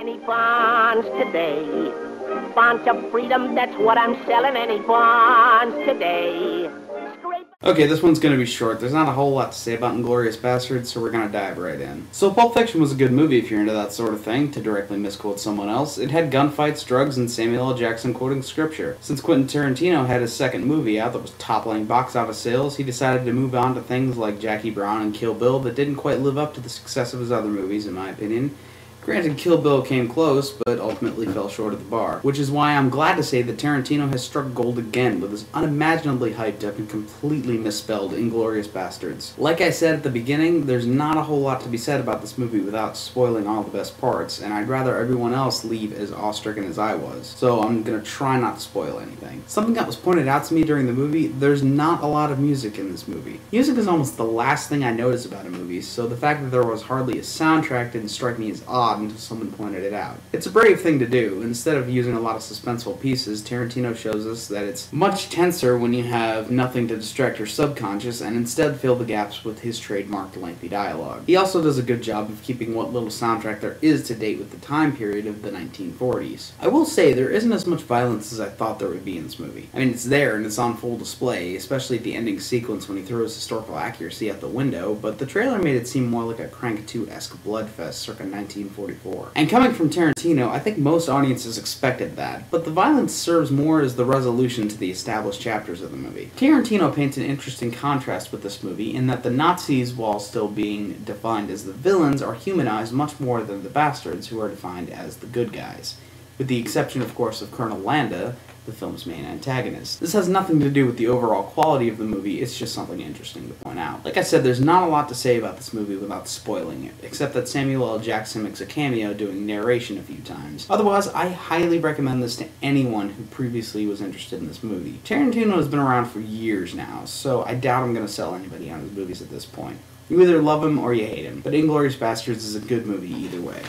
Any bonds today? Bonds of freedom, that's what I'm selling. Any bonds today? Okay, this one's going to be short. There's not a whole lot to say about Inglourious Basterds, so we're going to dive right in. So Pulp Fiction was a good movie if you're into that sort of thing, to directly misquote someone else. It had gunfights, drugs, and Samuel L. Jackson quoting scripture. Since Quentin Tarintino had his second movie out that was toppling box office sales, he decided to move on to things like Jackie Brown and Kill Bill that didn't quite live up to the success of his other movies, in my opinion. Granted, Kill Bill came close, but ultimately fell short of the bar, which is why I'm glad to say that Tarantino has struck gold again with his unimaginably hyped up and completely misspelled Inglourious Basterds. Like I said at the beginning, there's not a whole lot to be said about this movie without spoiling all the best parts, and I'd rather everyone else leave as awestricken as I was, so I'm gonna try not to spoil anything. Something that was pointed out to me during the movie, there's not a lot of music in this movie. Music is almost the last thing I notice about a movie, so the fact that there was hardly a soundtrack didn't strike me as odd until someone pointed it out. It's a brave thing to do. Instead of using a lot of suspenseful pieces, Tarantino shows us that it's much tenser when you have nothing to distract your subconscious and instead fill the gaps with his trademarked lengthy dialogue. He also does a good job of keeping what little soundtrack there is to date with the time period of the 1940s. I will say there isn't as much violence as I thought there would be in this movie. I mean, it's there and it's on full display, especially at the ending sequence when he throws historical accuracy out the window, but the trailer made it seem more like a Crank 2-esque bloodfest circa 1944. And coming from Tarantino, I think most audiences expected that, but the violence serves more as the resolution to the established chapters of the movie. Tarantino paints an interesting contrast with this movie in that the Nazis, while still being defined as the villains, are humanized much more than the bastards, who are defined as the good guys. With the exception, of course, of Colonel Landa, the film's main antagonist. This has nothing to do with the overall quality of the movie, it's just something interesting to point out. Like I said, there's not a lot to say about this movie without spoiling it, except that Samuel L. Jackson makes a cameo doing narration a few times. Otherwise, I highly recommend this to anyone who previously was interested in this movie. Tarantino has been around for years now, so I doubt I'm going to sell anybody on his movies at this point. You either love him or you hate him, but Inglourious Basterds is a good movie either way.